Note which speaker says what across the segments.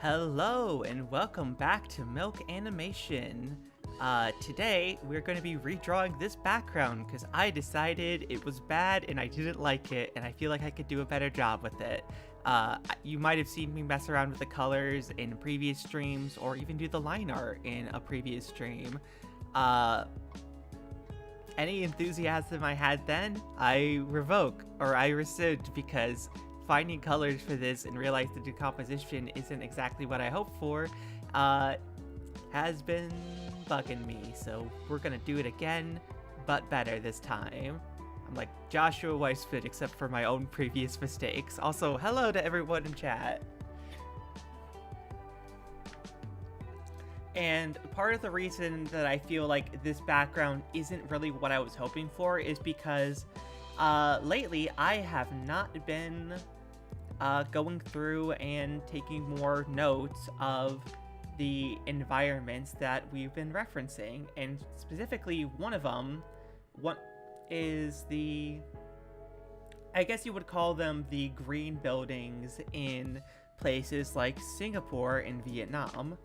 Speaker 1: Hello and welcome back to Milk Animation. Today we're going to be redrawing this background because I decided it was bad and I didn't like it and I feel like I could do a better job with it. You might have seen me mess around with the colors in previous streams or even do the line art in a previous stream. Any enthusiasm I had then, I revoke or I rescind because finding colors for this and realize the decomposition isn't exactly what I hoped for, has been bugging me. So we're gonna do it again, but better this time. I'm like Joshua Weissfit, except for my own previous mistakes. Also, hello to everyone in chat. And part of the reason that I feel like this background isn't really what I was hoping for is because lately I have not been going through and taking more notes of the environments that we've been referencing, and specifically one of them, what is the, I guess you would call them the green buildings in places like Singapore and Vietnam.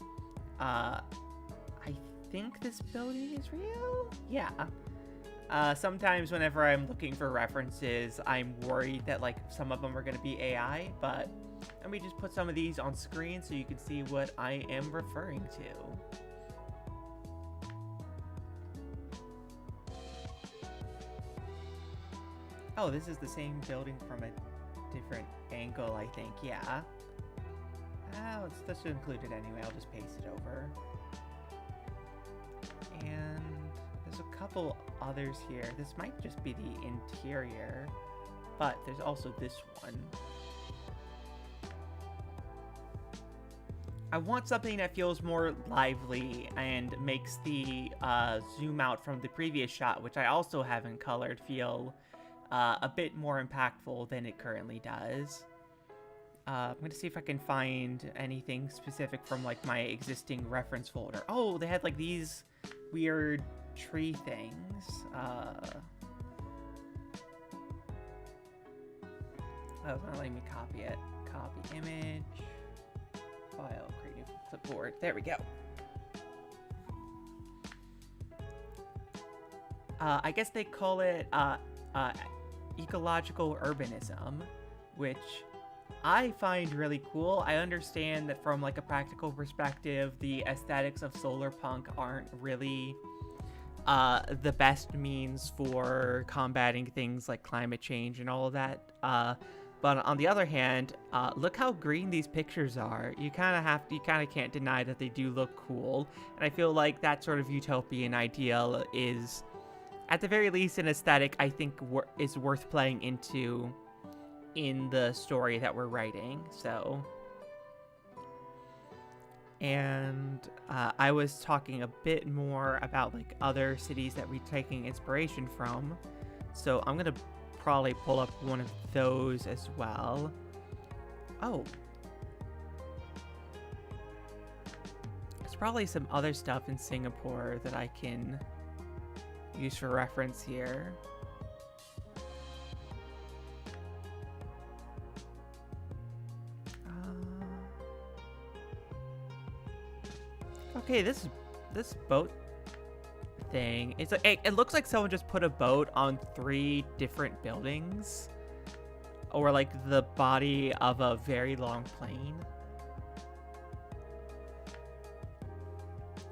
Speaker 1: I think this building is real? Yeah. Sometimes whenever I'm looking for references, I'm worried that like some of them are going to be AI, but let me just put some of these on screen so you can see what I am referring to. Oh, this is the same building from a different angle, I think. Yeah. Let's include it anyway. I'll just paste it over. And there's a couple others here. This might just be the interior, but there's also this one. I want something that feels more lively and makes the zoom out from the previous shot, which I also haven't colored, feel a bit more impactful than it currently does. I'm gonna see if I can find anything specific from like my existing reference folder. Oh, they had like these weird tree things. Oh, it's not letting me copy it. Copy image, file, create new clipboard. There we go. I guess they call it ecological urbanism, which I find really cool. I understand that from like a practical perspective, the aesthetics of solar punk aren't really the best means for combating things like climate change and all of that. But on the other hand, look how green these pictures are. You kind of can't deny that they do look cool. And I feel like that sort of utopian ideal is, at the very least, an aesthetic I think is worth playing into in the story that we're writing. So, and I was talking a bit more about like other cities that we're taking inspiration from, so I'm gonna probably pull up one of those as well. Oh, there's probably some other stuff in Singapore that I can use for reference here. Okay, this boat thing, it looks like someone just put a boat on 3 different buildings, or like the body of a very long plane.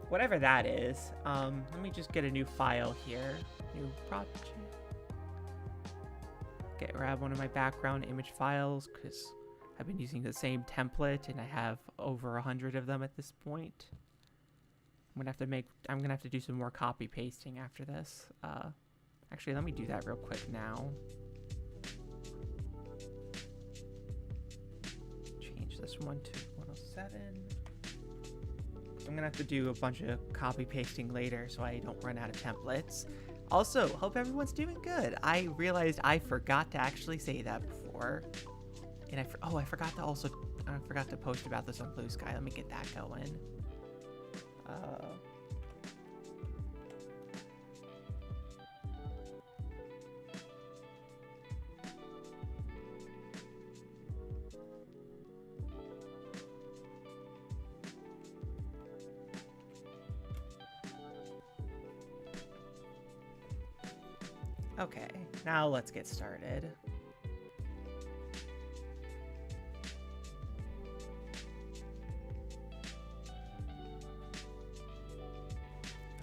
Speaker 1: Whatever that is. Let me just get a new file here. New project. Grab one of my background image files because I've been using the same template and I have over 100 of them at this point. I'm gonna have to do some more copy pasting after this. Actually, let me do that real quick now. Change this one to 107. I'm gonna have to do a bunch of copy pasting later so I don't run out of templates. Also, hope everyone's doing good. I realized I forgot to actually say that before. And I forgot to post about this on Blue Sky. Let me get that going. Okay, now let's get started.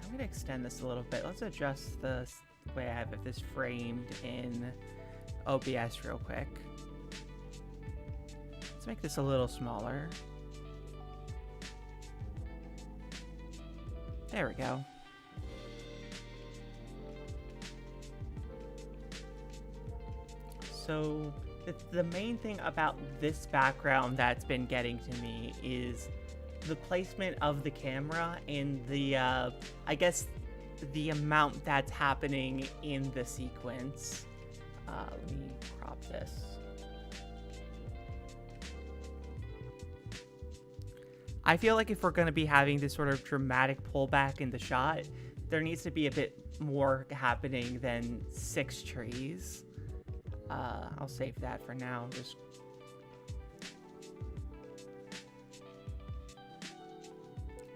Speaker 1: I'm gonna extend this a little bit. Let's adjust the way I have this framed in OBS real quick. Let's make this a little smaller. There we go. So the main thing about this background that's been getting to me is the placement of the camera and the, I guess, the amount that's happening in the sequence. Let me crop this. I feel like if we're going to be having this sort of dramatic pullback in the shot, there needs to be a bit more happening than 6 trees. I'll save that for now. Just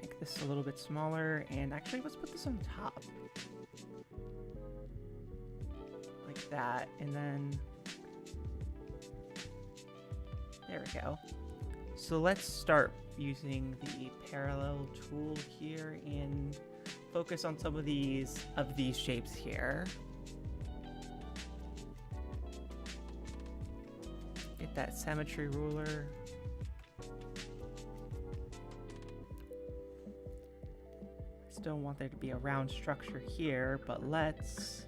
Speaker 1: make this a little bit smaller, and actually let's put this on top. Like that, and then there we go. So let's start using the parallel tool here and focus on some of these shapes here. Get that symmetry ruler. Still want there to be a round structure here, but let's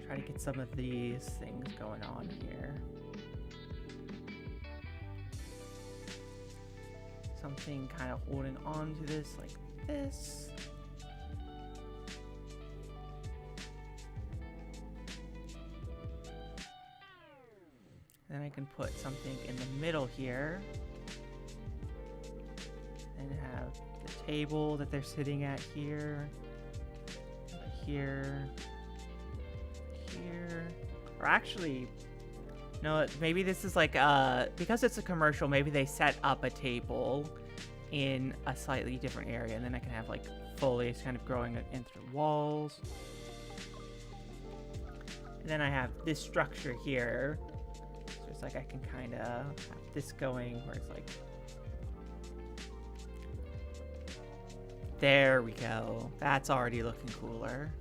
Speaker 1: try to get some of these things going on here. Something kind of holding on to this like this. Then I can put something in the middle here and have the table that they're sitting at here, here, or actually, no, maybe this is like, because it's a commercial, maybe they set up a table in a slightly different area, and then I can have like foliage kind of growing in through walls. And then I have this structure here. So it's like I can kind of have this going where it's like, there we go. That's already looking cooler.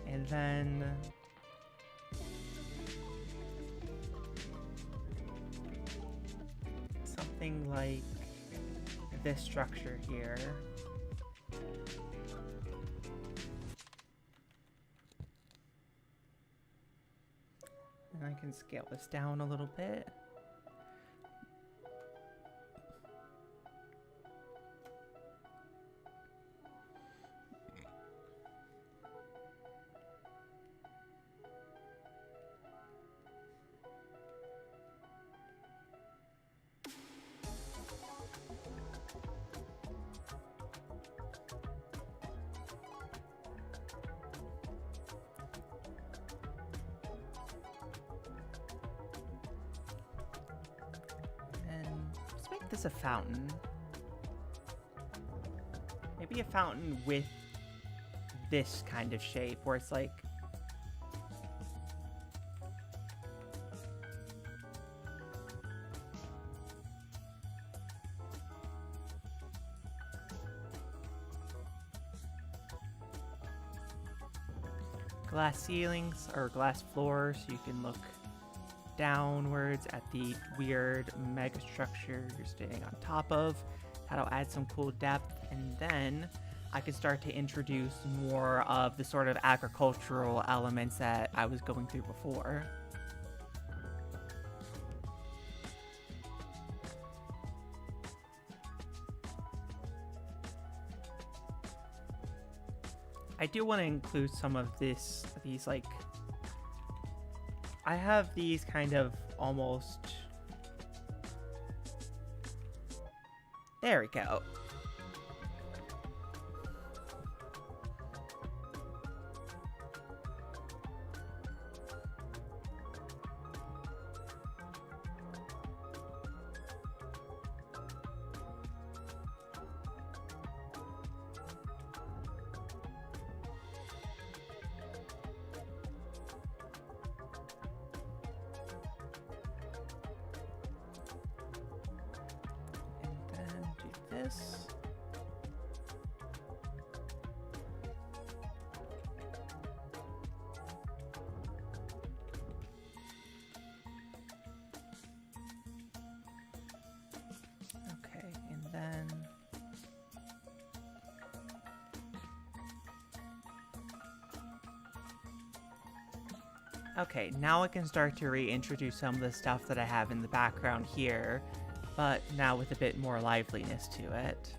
Speaker 1: And then something like this structure here. And I can scale this down a little bit. This a fountain. Maybe a fountain with this kind of shape where it's like glass ceilings or glass floors, so you can look downwards at the weird mega structure you're standing on top of. That'll add some cool depth, and then I can start to introduce more of the sort of agricultural elements that I was going through before. I do want to include some of these like, I have these kind of almost, there we go. this. Okay, and then okay, now I can start to reintroduce some of the stuff that I have in the background here, but now with a bit more liveliness to it.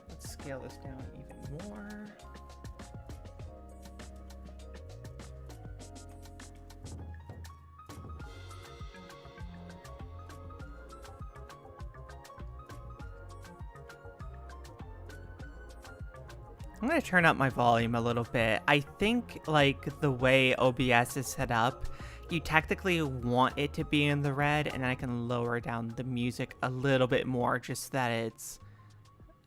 Speaker 1: Let's scale this down even more. I'm going to turn up my volume a little bit. I think, like, the way OBS is set up, you technically want it to be in the red, and I can lower down the music a little bit more just so that it's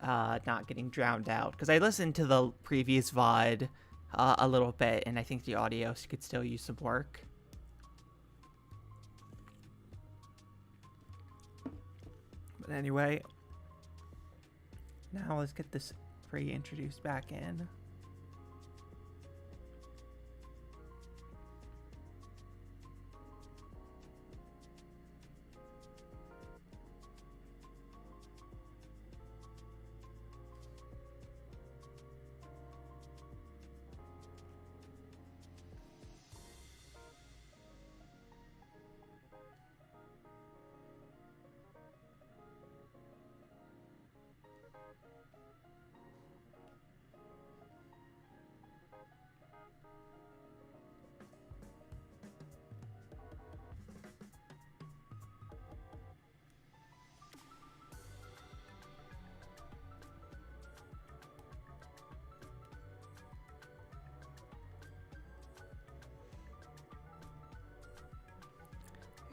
Speaker 1: not getting drowned out. Because I listened to the previous VOD a little bit, and I think the audio could still use some work. But anyway, now let's get this reintroduced back in.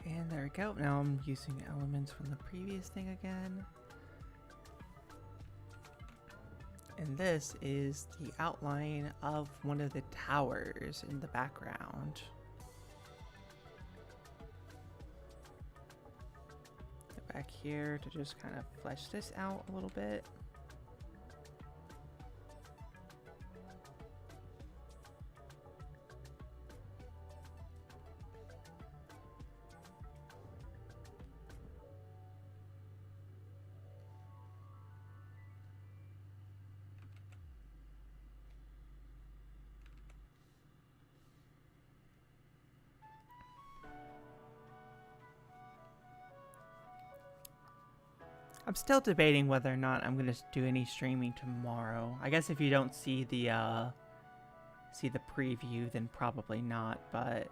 Speaker 1: And there we go. Now I'm using elements from the previous thing again. And this is the outline of one of the towers in the background. Go back here to just kind of flesh this out a little bit. I'm still debating whether or not I'm gonna do any streaming tomorrow. I guess if you don't see the preview, then probably not, but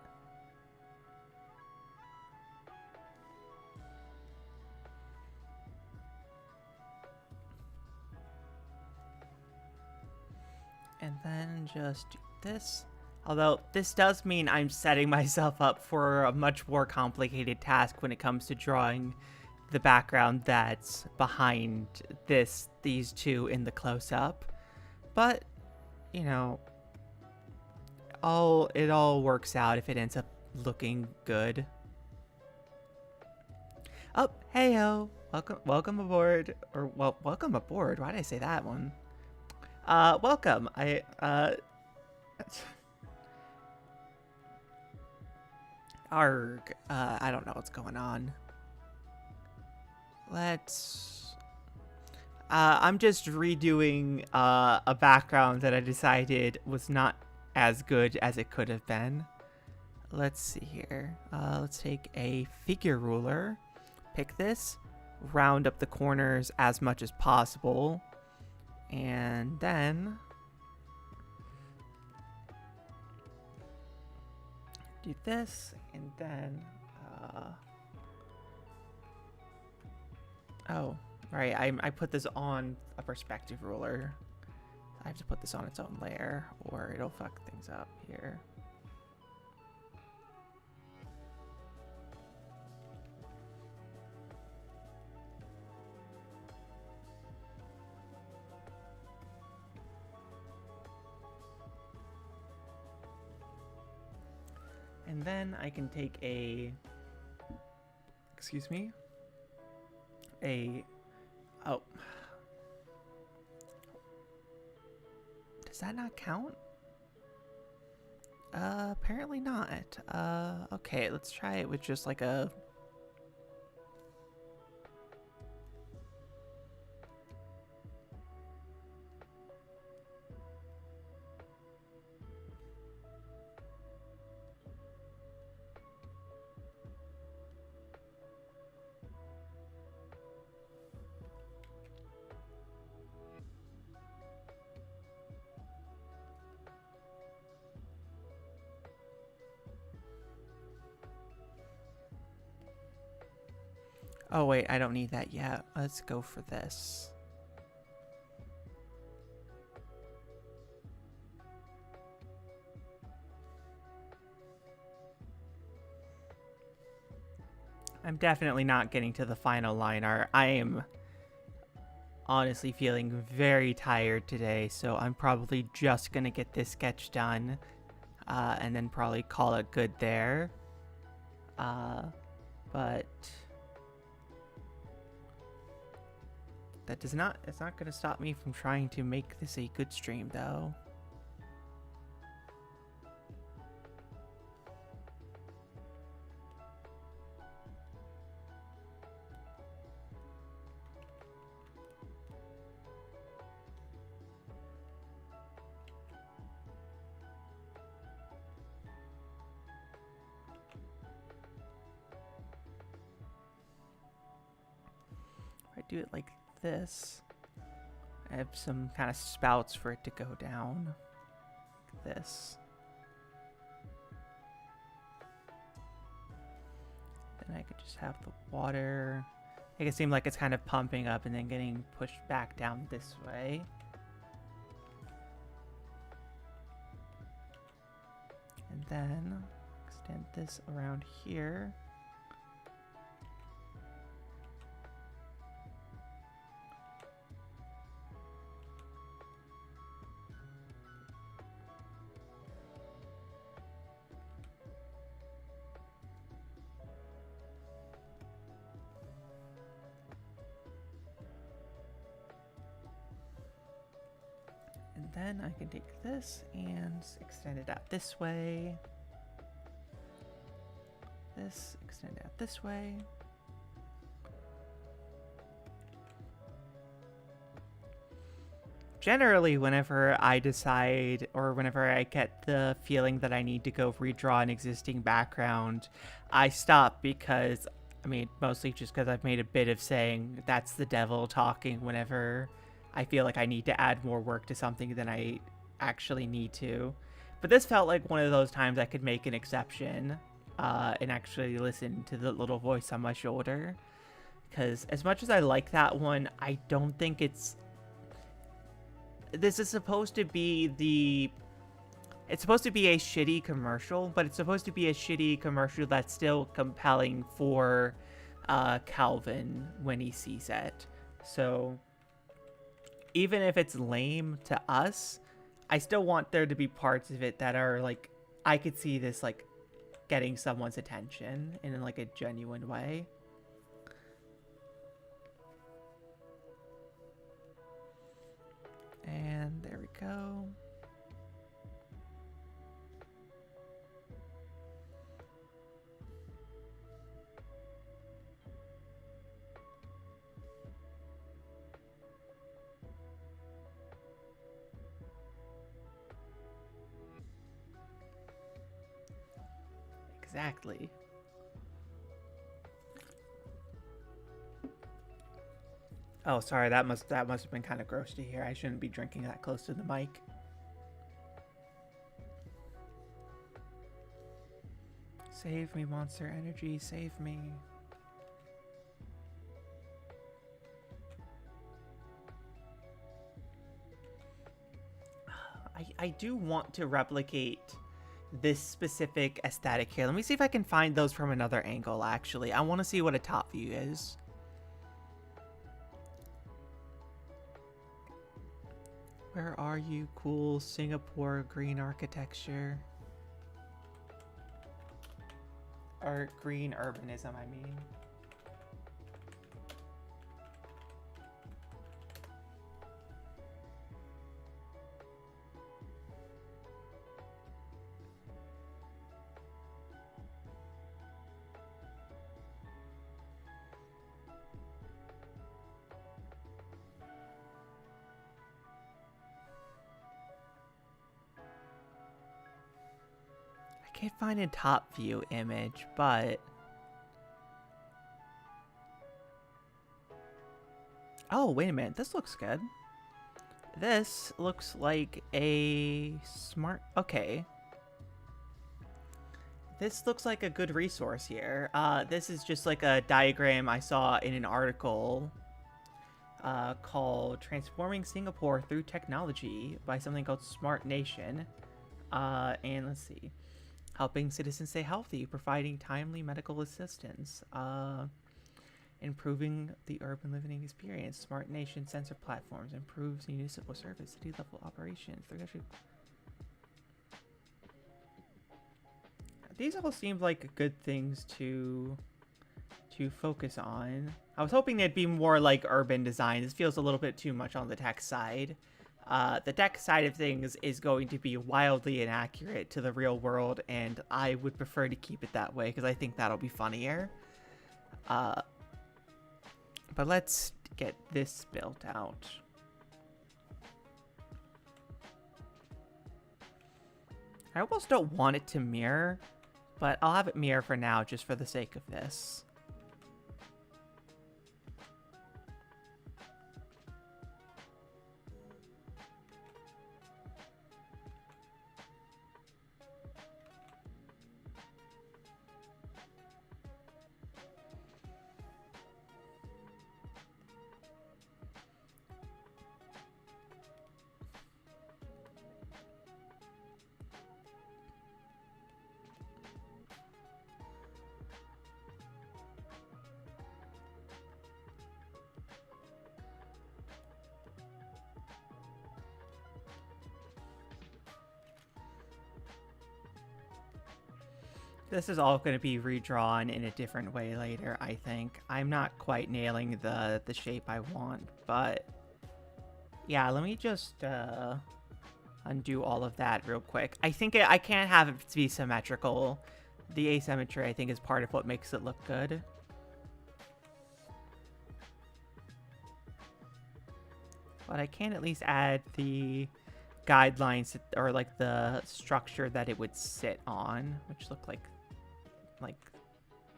Speaker 1: and then just do this. Although this does mean I'm setting myself up for a much more complicated task when it comes to drawing the background that's behind these two in the close-up. But, you know, it all works out if it ends up looking good. Oh, hey-ho. Welcome aboard. Or, well, welcome aboard. Why did I say that one? Welcome. Arg. I don't know what's going on. I'm just redoing a background that I decided was not as good as it could have been. Let's see here. Let's take a figure ruler, pick this, round up the corners as much as possible, and then do this, and then oh, right, I put this on a perspective ruler. I have to put this on its own layer, or it'll fuck things up here. And then I can take a, excuse me, oh, does that not count? Apparently not. Okay, let's try it with just like a... Oh wait, I don't need that yet. Let's go for this. I'm definitely not getting to the final line art. I am honestly feeling very tired today, so I'm probably just gonna get this sketch done, and then probably call it good there. But that does not, it's not gonna stop me from trying to make this a good stream though. If I do it like this, I have some kind of spouts for it to go down. Like this. Then I could just have the water. Make it seem like it's kind of pumping up and then getting pushed back down this way. And then extend this around here. And then I can take this and extend it out this way. This, extend it out this way. Generally, whenever I decide, or whenever I get the feeling that I need to go redraw an existing background, I stop because, I mean, mostly just because I've made a bit of saying that's the devil talking whenever I feel like I need to add more work to something than I actually need to. But this felt like one of those times I could make an exception and actually listen to the little voice on my shoulder. Because as much as I like that one, I don't think it's... This is supposed to be the... It's supposed to be a shitty commercial, but it's supposed to be a shitty commercial that's still compelling for Calvin when he sees it. So even if it's lame to us, I still want there to be parts of it that are like, I could see this like getting someone's attention in like a genuine way. And there we go. Exactly. Oh, sorry, that must have been kind of gross to hear. I shouldn't be drinking that close to the mic. Save me, Monster Energy, save me. I do want to replicate this specific aesthetic here. Let me see if I can find those from another angle, actually. I want to see what a top view is. Where are you, cool Singapore green architecture? Or green urbanism, I mean. I can't find a top view image, but... Oh, wait a minute. This looks good. This looks like a smart... Okay. This looks like a good resource here. This is just like a diagram I saw in an article called Transforming Singapore Through Technology by something called Smart Nation. And let's see. Helping citizens stay healthy, providing timely medical assistance, improving the urban living experience. Smart Nation sensor platforms improves municipal service, city level operations. These all seem like good things to focus on. I was hoping it'd be more like urban design. This feels a little bit too much on the tech side. The tech side of things is going to be wildly inaccurate to the real world, and I would prefer to keep it that way because I think that'll be funnier. But let's get this built out. I almost don't want it to mirror, but I'll have it mirror for now just for the sake of this. This is all going to be redrawn in a different way later, I think. I'm not quite nailing the shape I want, but yeah, let me just undo all of that real quick. I think I can't have it be symmetrical. The asymmetry, I think, is part of what makes it look good. But I can at least add the guidelines or like the structure that it would sit on, which look like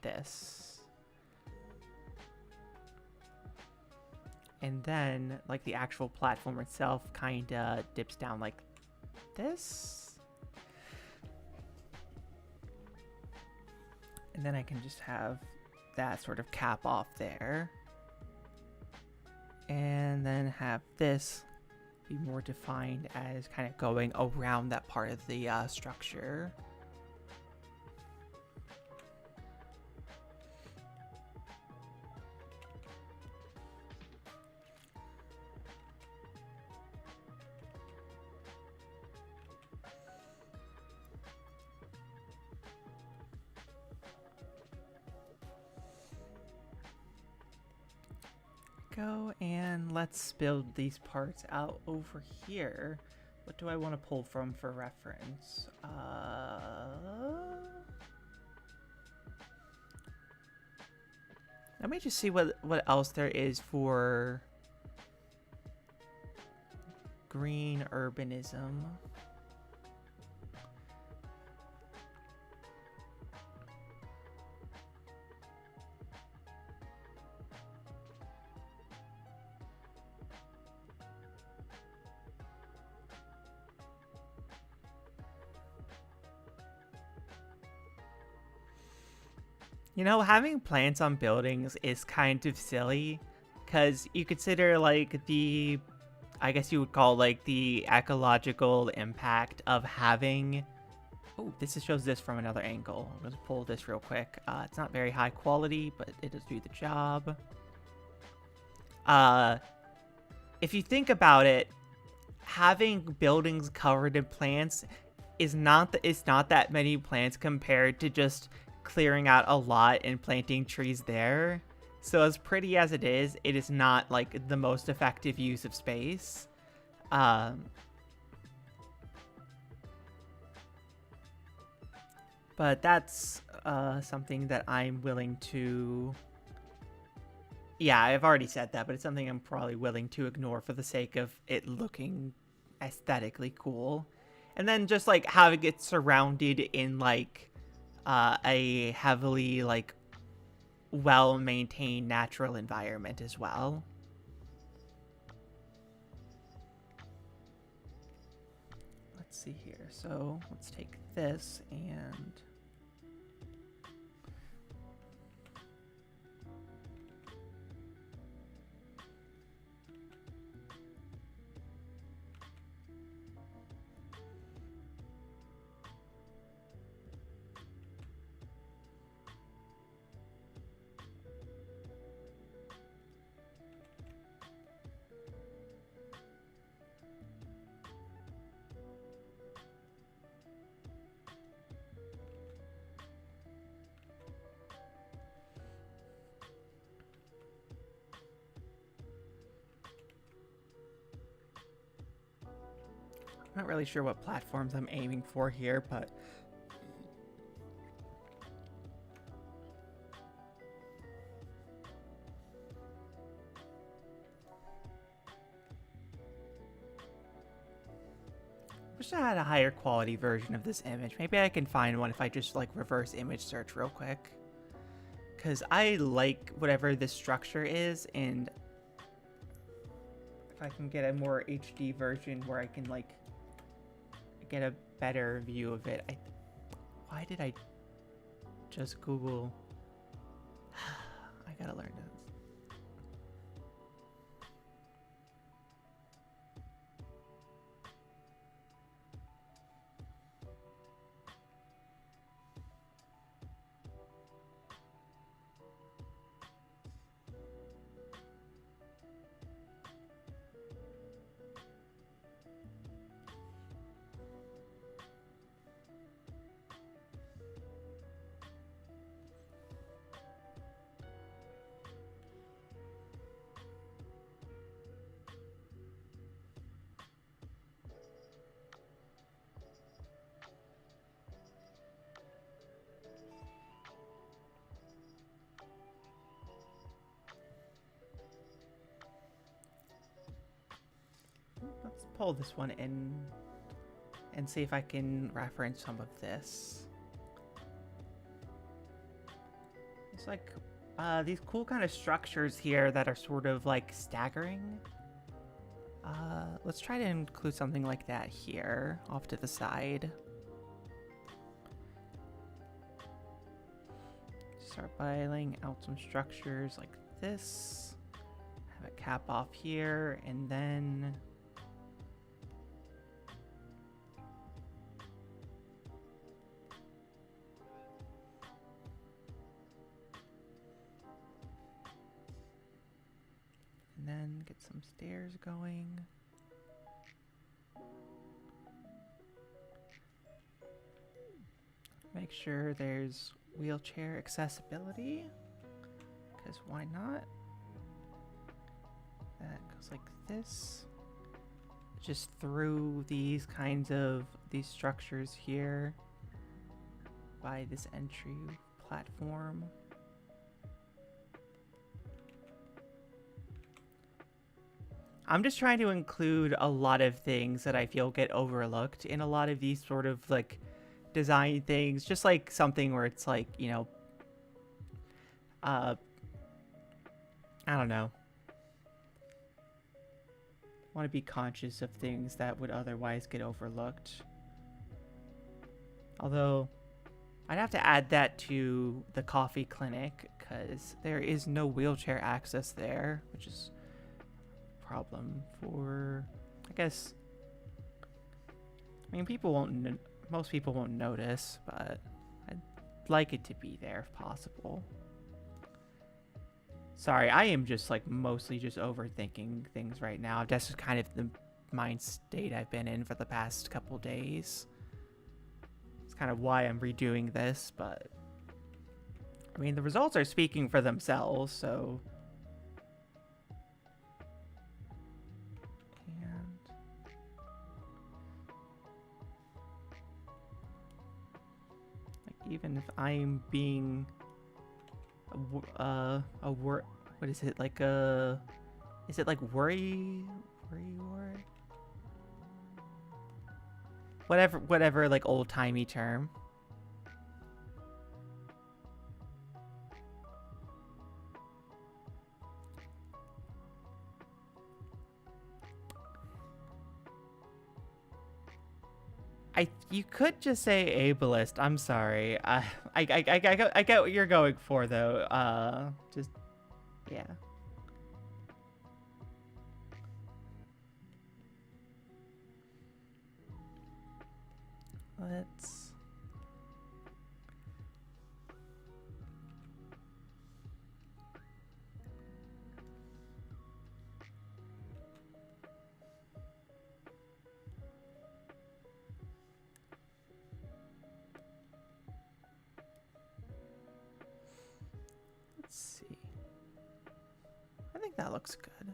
Speaker 1: this. And then like the actual platform itself kind of dips down like this. And then I can just have that sort of cap off there. And then have this be more defined as kind of going around that part of the structure. Go and let's build these parts out over here. What do I want to pull from for reference? Let me just see what else there is for green urbanism. You know, having plants on buildings is kind of silly, because you consider, like, I guess you would call, like, the ecological impact of having... Oh, this shows this from another angle. I'm going to pull this real quick. It's not very high quality, but it does do the job. If you think about it, having buildings covered in plants is not that many plants compared to just clearing out a lot and planting trees there. So as pretty as it is not like the most effective use of space. But that's something that I'm willing to... Yeah, I've already said that, but it's something I'm probably willing to ignore for the sake of it looking aesthetically cool. And then just like having it surrounded in like a heavily like well-maintained natural environment as well. Let's see here. So let's take this and... I'm not really sure what platforms I'm aiming for here, but wish I had a higher quality version of this image. Maybe I can find one if I just like reverse image search real quick. Because I like whatever this structure is, and if I can get a more HD version where I can like get a better view of it. Why did I just Google? I gotta learn this. Let's pull this one in and see if I can reference some of this. It's like these cool kind of structures here that are sort of like staggering. Let's try to include something like that here off to the side. Start by laying out some structures like this. Have a cap off here, and then get some stairs going. Make sure there's wheelchair accessibility, because why not? That goes like this. Just through these kinds of these structures here by this entry platform. I'm just trying to include a lot of things that I feel get overlooked in a lot of these sort of like design things. Just like something where it's like, you know, I don't know. I want to be conscious of things that would otherwise get overlooked. Although, I'd have to add that to the coffee clinic because there is no wheelchair access there, which is problem for, I guess, I mean, most people won't notice, but I'd like it to be there if possible. Sorry, I am just like mostly just overthinking things right now. That's kind of the mind state I've been in for the past couple days. It's kind of why I'm redoing this, but I mean, the results are speaking for themselves, so... And... like, even if I'm being... what is it, like a... Is it like worry ward? Whatever, like, old-timey term. You could just say ableist. I'm sorry. I get what you're going for, though. Just, yeah. Let's... see. I think that looks good.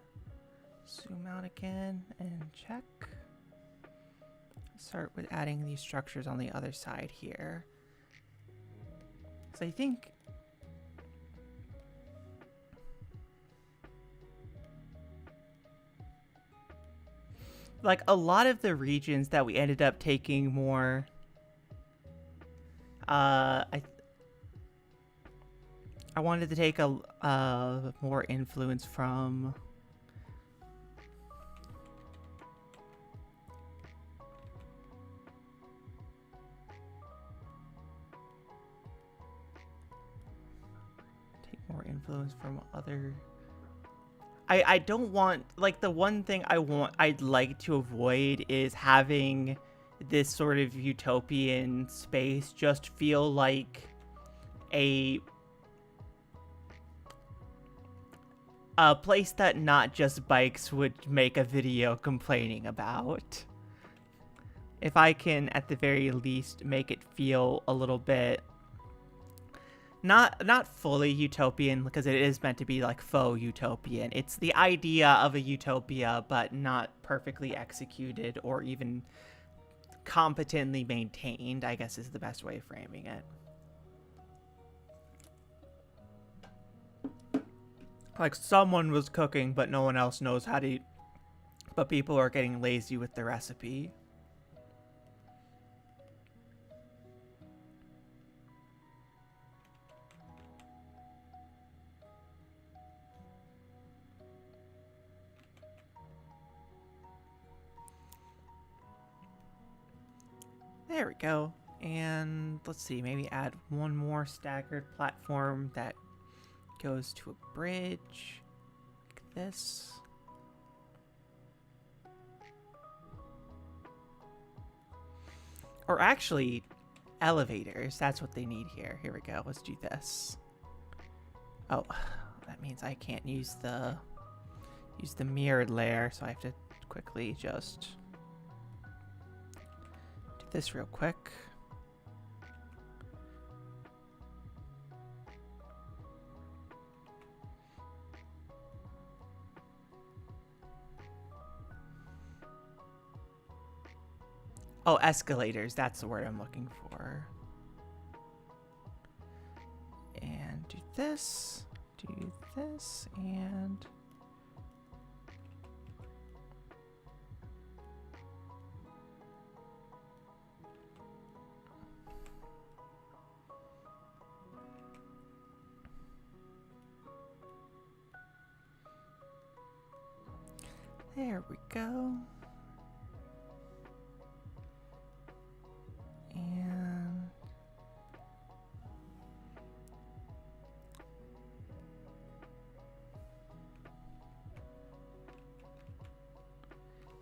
Speaker 1: Zoom out again and check. Start with adding these structures on the other side here. So I think... like, a lot of the regions that we ended up taking more... I wanted to take a more influence from... more influence from other... I don't want, like, the one thing I'd like to avoid is having this sort of utopian space just feel like a place that not just bikes would make a video complaining about. If I can, at the very least, make it feel a little bit not fully utopian, because it is meant to be like faux utopian. It's the idea of a utopia, but not perfectly executed or even competently maintained, I guess is the best way of framing it. Like, someone was cooking, but no one else knows how to eat, but people are getting lazy with the recipe. There we go. And let's see, maybe add one more staggered platform that goes to a bridge like this. Or actually, elevators. That's what they need here. Here we go. Let's do this. Oh, that means I can't use the mirrored layer, so I have to quickly just do this real quick. Oh, escalators. That's the word I'm looking for. And do this, and... there we go. And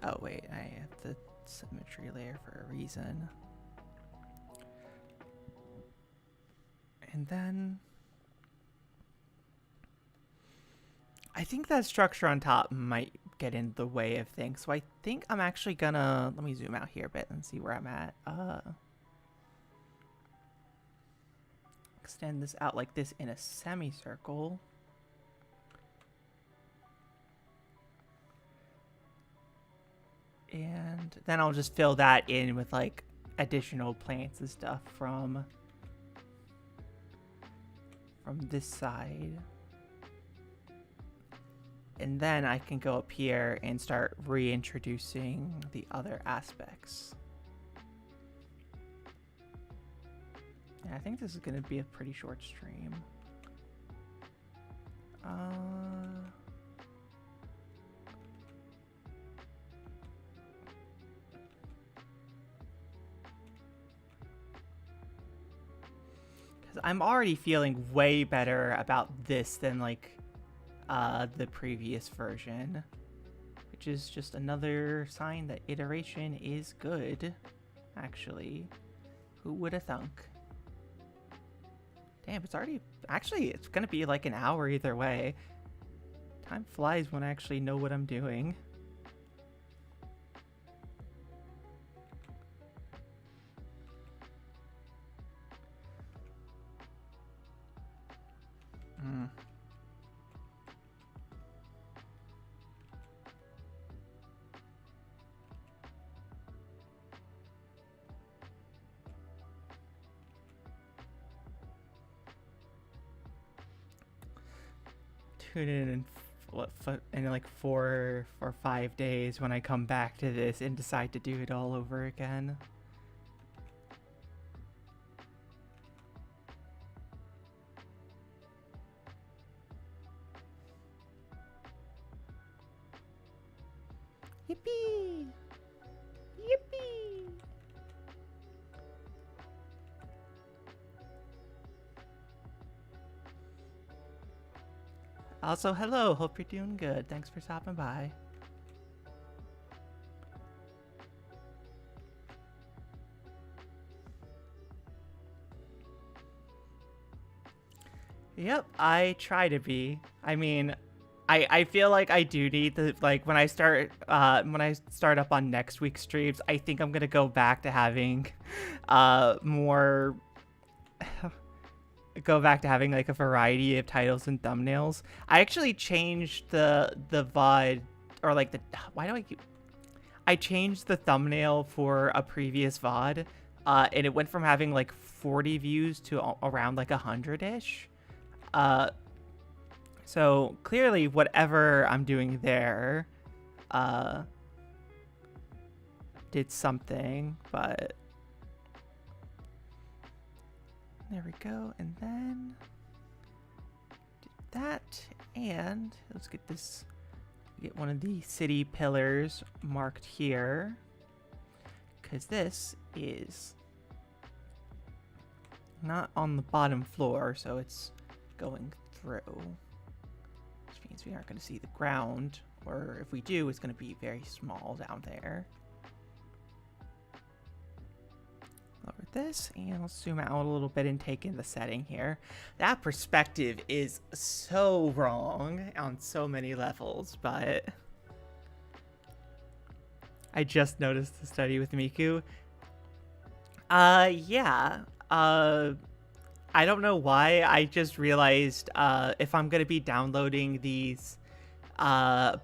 Speaker 1: oh wait, I have the symmetry layer for a reason. And then I think that structure on top might get in the way of things. So I think I'm actually gonna, let me zoom out here a bit and see where I'm at. extend this out like this in a semicircle. And then I'll just fill that in with like additional plants and stuff from this side. And then I can go up here and start reintroducing the other aspects. Yeah, I think this is going to be a pretty short stream. Because I'm already feeling way better about this than like the previous version, which is just another sign that iteration is good, actually. Who would have thunk? Damn, it's already... Actually, it's gonna be like an hour either way. Time flies when I actually know what I'm doing. Tune in like 4 or 5 days when I come back to this and decide to do it all over again. Yippee! Yippee! Also, hello, hope you're doing good. Thanks for stopping by. Yep, I try to be. I mean, I feel like I do need to, like, when I start up on next week's streams, I think I'm gonna go back to having more go back to having like a variety of titles and thumbnails. I actually changed the VOD, or like the, I changed the thumbnail for a previous VOD, and it went from having like 40 views to around like 100-ish. So clearly whatever I'm doing there did something, but there we go. And then do that, and let's get this, get one of the city pillars marked here, because this is not on the bottom floor, so it's going through, which means we aren't going to see the ground, or if we do, it's going to be very small down there. Lower this, and I'll zoom out a little bit and take in the setting here. That perspective is so wrong on so many levels, but I just noticed the study with Miku. Yeah. I don't know why, I just realized if I'm going to be downloading these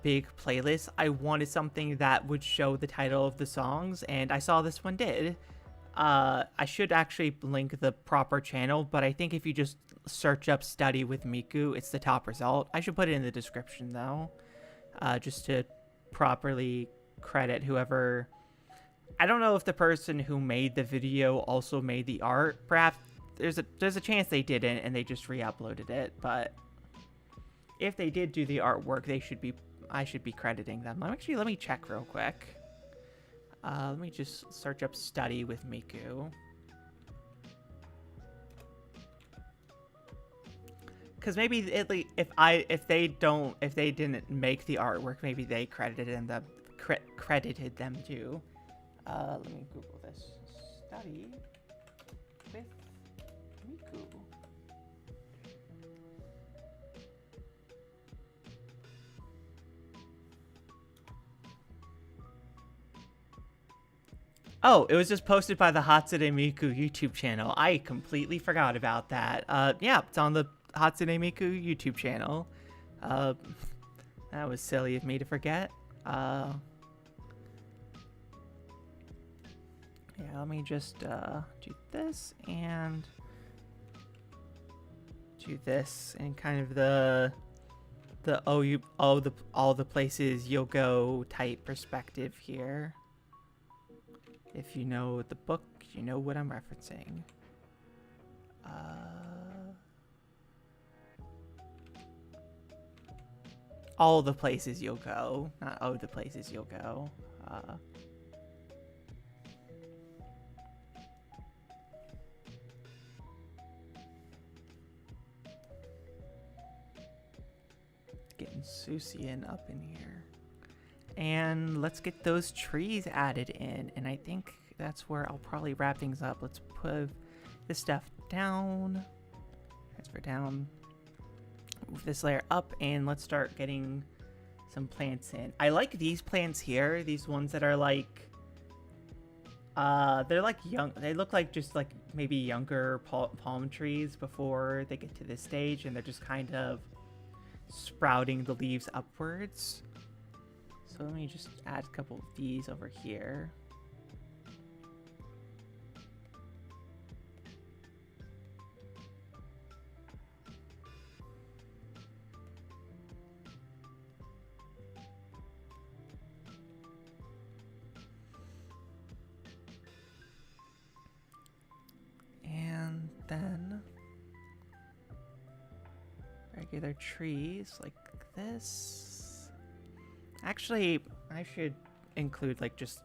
Speaker 1: big playlists, I wanted something that would show the title of the songs, and I saw this one did. I should actually link the proper channel, but I think if you just search up Study with Miku, it's the top result. I should put it in the description though, just to properly credit whoever. I don't know if the person who made the video also made the art. Perhaps there's a chance they didn't and they just re-uploaded it, but if they did do the artwork, I should be crediting them. Actually, let me check real quick. Let me just search up Study with Miku. Because maybe if they didn't make the artwork, maybe they credited them too. Let me Google this. Study with Miku. Oh, it was just posted by the Hatsune Miku YouTube channel. I completely forgot about that. Yeah, it's on the Hatsune Miku YouTube channel. Uh, that was silly of me to forget. Yeah, let me just do this and do this and kind of the all the places you'll go type perspective here. If you know the book, you know what I'm referencing. All the places you'll go, not oh the places you'll go. Getting Susian up in here. And let's get those trees added in. And I think that's where I'll probably wrap things up. Let's put this stuff down. Transfer down. Move this layer up and let's start getting some plants in. I like these plants here. These ones that are like, they're like young. They look like just like maybe younger palm trees before they get to this stage. And they're just kind of sprouting the leaves upwards. So let me just add a couple of these over here. And then regular trees like this. Actually, I should include like just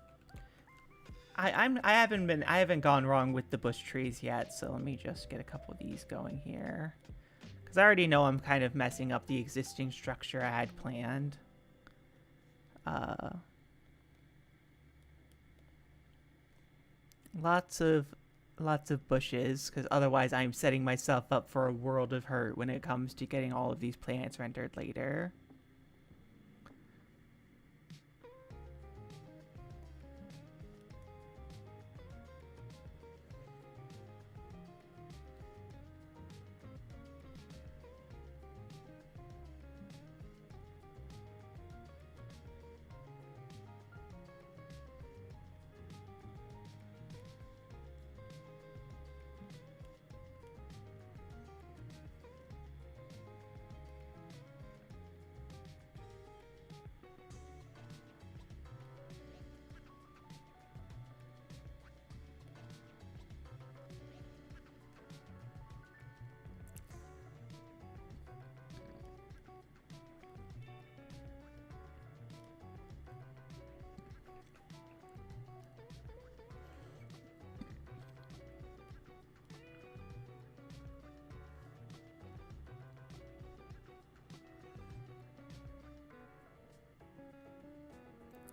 Speaker 1: I haven't gone wrong with the bush trees yet, so let me just get a couple of these going here. Because I already know I'm kind of messing up the existing structure I had planned. Lots of bushes, because otherwise I'm setting myself up for a world of hurt when it comes to getting all of these plants rendered later.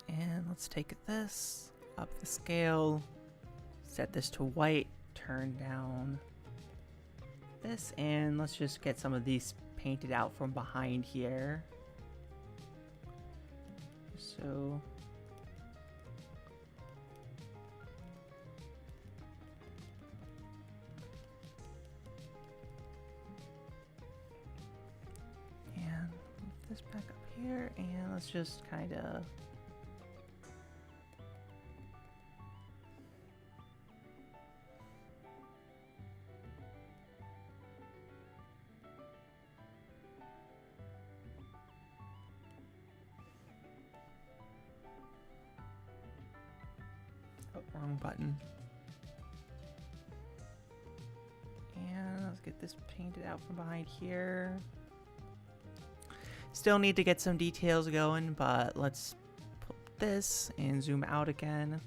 Speaker 1: And let's take this, up the scale, set this to white, turn down this, and let's just get some of these painted out from behind here. So and move this back up here, and let's just kind of wrong button. And let's get this painted out from behind here. Still need to get some details going, but let's put this and zoom out again.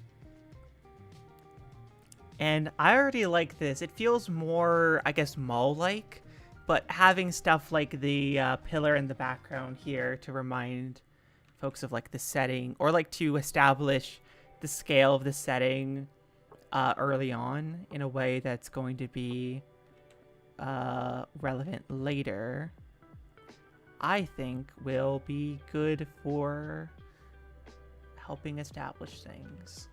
Speaker 1: And I already like this. It feels more, I guess, mall-like, but having stuff like the pillar in the background here to remind folks of like the setting, or like to establish the scale of the setting early on in a way that's going to be relevant later, I think will be good for helping establish things.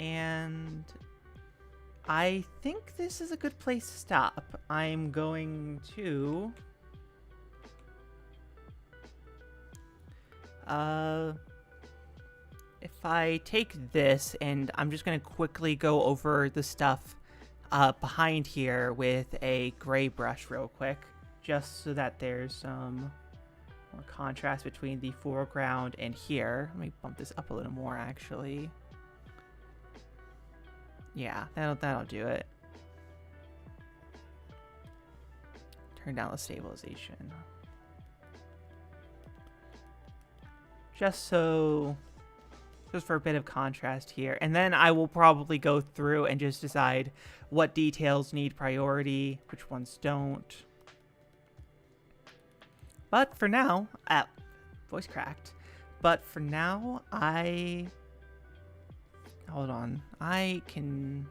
Speaker 1: And I think this is a good place to stop. I'm going to... if I take this, and I'm just going to quickly go over the stuff behind here with a gray brush real quick, just so that there's some more contrast between the foreground and here. Let me bump this up a little more, actually. Yeah, that'll do it. Turn down the stabilization. Just for a bit of contrast here. And then I will probably go through and just decide what details need priority, which ones don't. But for now, voice cracked. But for now, hold on. I can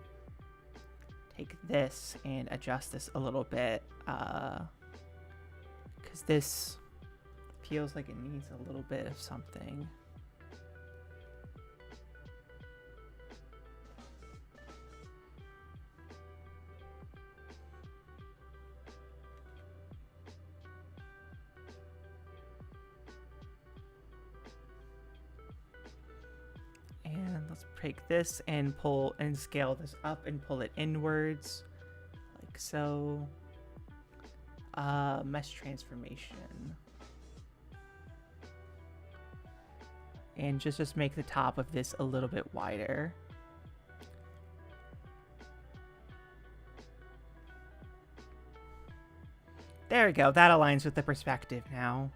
Speaker 1: take this and adjust this a little bit, because this feels like it needs a little bit of something. And let's take this and pull and scale this up and pull it inwards, like so. Mesh transformation. And just make the top of this a little bit wider. There we go. That aligns with the perspective now.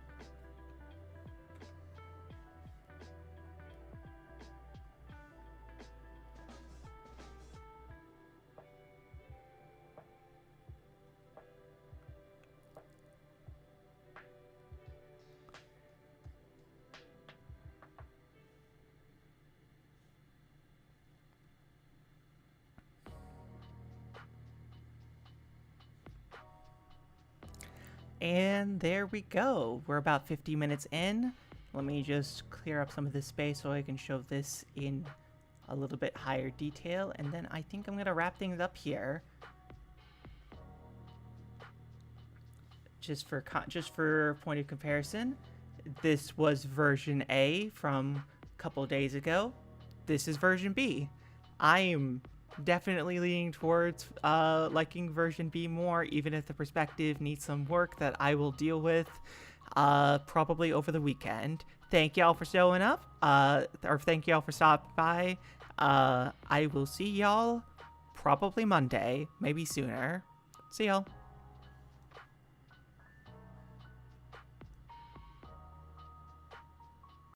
Speaker 1: And there we go. We're about 50 minutes in. Let me just clear up some of this space so I can show this in a little bit higher detail. And then I think I'm going to wrap things up here. Just for point of comparison, this was version A from a couple days ago. This is version B. I'm definitely leaning towards liking version B more, even if the perspective needs some work that I will deal with probably over the weekend. Thank y'all for showing up, or thank y'all for stopping by. I will see y'all probably Monday, maybe sooner. See y'all.